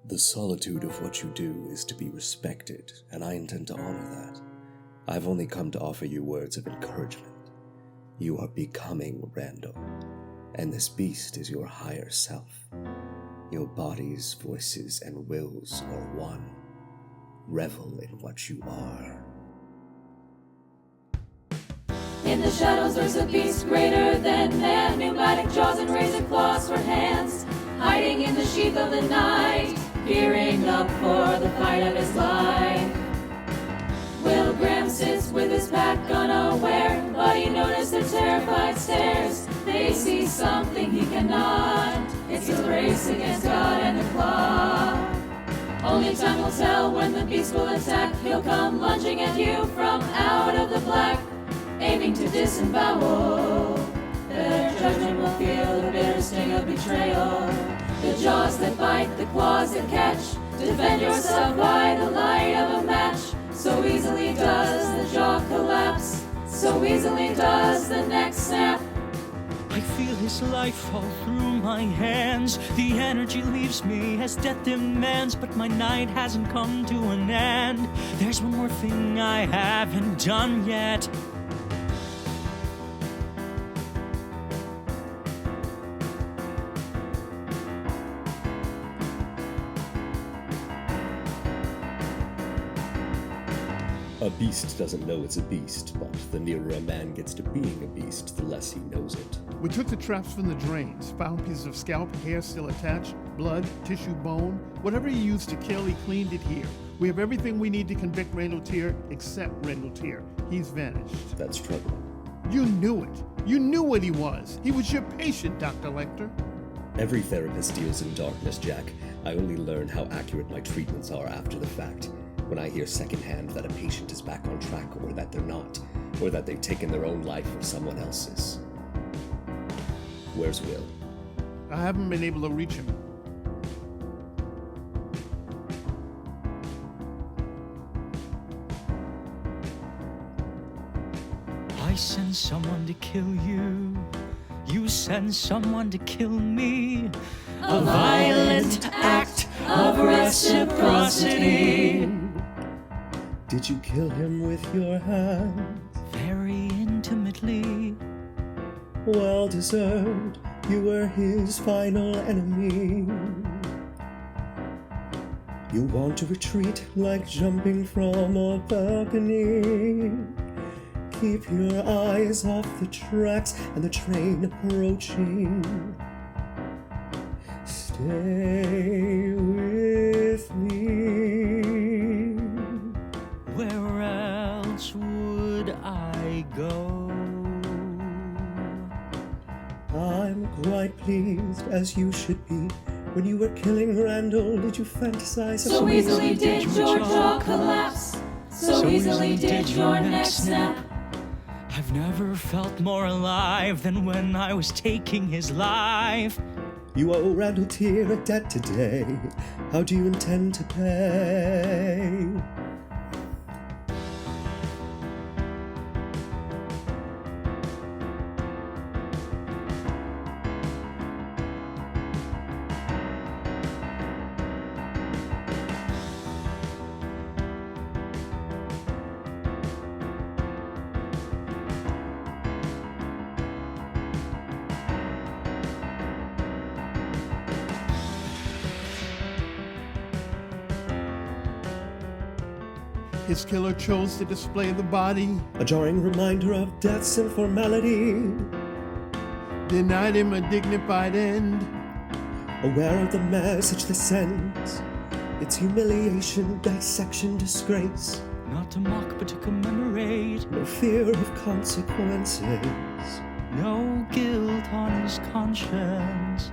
The solitude of what you do is to be respected, and I intend to honor that. I've only come to offer you words of encouragement. You are becoming Randall, and this beast is your higher self. Your bodies, voices, and wills are one. Revel in what you are. In the shadows there's a beast greater than man, pneumatic jaws and razor claws for hands, hiding in the sheath of the night, gearing up for the fight of his life. Will Graham sits with his pack unaware, but he noticed their terrified stares. They see something he cannot. It's a race against God and the clock. Only time will tell when the beast will attack. He'll come lunging at you from out of the black, aiming to disembowel. Their judgment will feel the bitter sting of betrayal. The jaws that bite, the claws that catch. Defend yourself by the light of a match. So easily does the jaw collapse. So easily does the neck snap. I feel his life fall through my hands. The energy leaves me as death demands, but my night hasn't come to an end. There's one more thing I haven't done yet. A beast doesn't know it's a beast, but the nearer a man gets to being a beast, the less he knows it. We took the traps from the drains, found pieces of scalp, hair still attached, blood, tissue, bone. Whatever he used to kill, he cleaned it here. We have everything we need to convict Randall Tier, except Randall Tier. He's vanished. That's troubling. You knew it. You knew what he was. He was your patient, Dr. Lecter. Every therapist deals in darkness, Jack. I only learn how accurate my treatments are after the fact. When I hear secondhand that a patient is back on track, or that they're not, or that they've taken their own life or someone else's. Where's Will? I haven't been able to reach him. I send someone to kill you. You send someone to kill me. A violent act of reciprocity. Did you kill him with your hands? Very intimately. Well deserved, you were his final enemy. You want to retreat like jumping from a balcony. Keep your eyes off the tracks and the train approaching. Stay with me. Where else would I go? I'm quite pleased, as you should be. When you were killing Randall, did you fantasize? So easily did your jaw collapse. So easily did your neck snap. I've never felt more alive than when I was taking his life. You owe Randall Tier a debt today. How do you intend to pay? His killer chose to display the body, A jarring reminder of death's informality. denied him a dignified end. Aware of the message this sends. It's humiliation, dissection, disgrace. Not to mock, but to commemorate. No fear of consequences. No guilt on his conscience.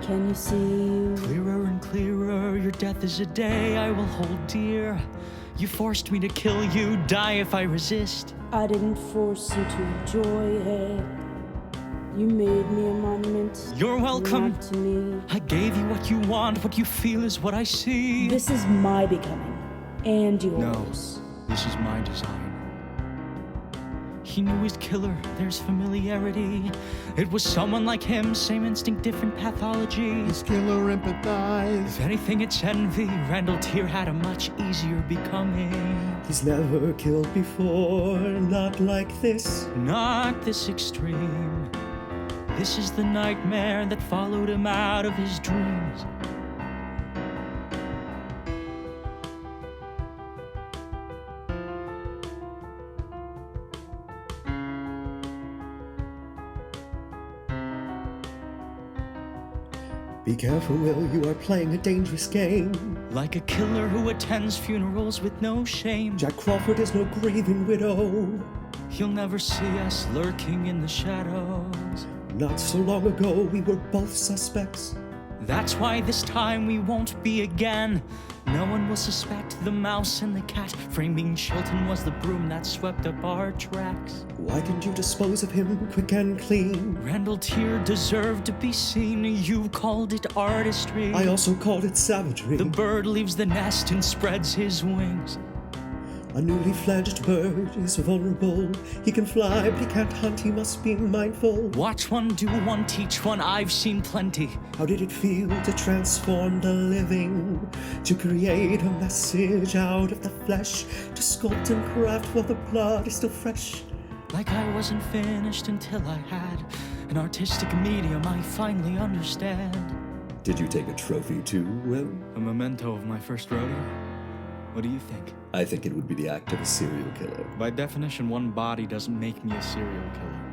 Can you see? Clearer and clearer, your death is a day I will hold dear. You forced me to kill you, die if I resist. I didn't force you to enjoy it. You made me a monument. You're welcome. Not to me. I gave you what you want, what you feel is what I see. This is my becoming, and yours. No, this is my design. He knew his killer, there's familiarity. It was someone like him, same instinct, different pathology. His killer empathized. If anything, it's envy. Randall Tier had a much easier becoming. He's never killed before, not like this. Not this extreme. This is the nightmare that followed him out of his dreams. Be careful, Will, you are playing a dangerous game. Like a killer who attends funerals with no shame. Jack Crawford is no grieving widow. He'll never see us lurking in the shadows. Not so long ago, we were both suspects. That's why this time we won't be again. No one will suspect the mouse and the cat. Framing Chilton was the broom that swept up our tracks. Why didn't you dispose of him quick and clean? Randall Tier deserved to be seen. You called it artistry. I also called it savagery. The bird leaves the nest and spreads his wings. A newly fledged bird is vulnerable. He can fly, but he can't hunt, he must be mindful. Watch one, do one, teach one, I've seen plenty. How did it feel to transform the living? To create a message out of the flesh? To sculpt and craft while the blood is still fresh? Like I wasn't finished until I had an artistic medium I finally understand. Did you take a trophy too, Will? A memento of my first rodeo? What do you think? I think it would be the act of a serial killer. By definition, one body doesn't make me a serial killer.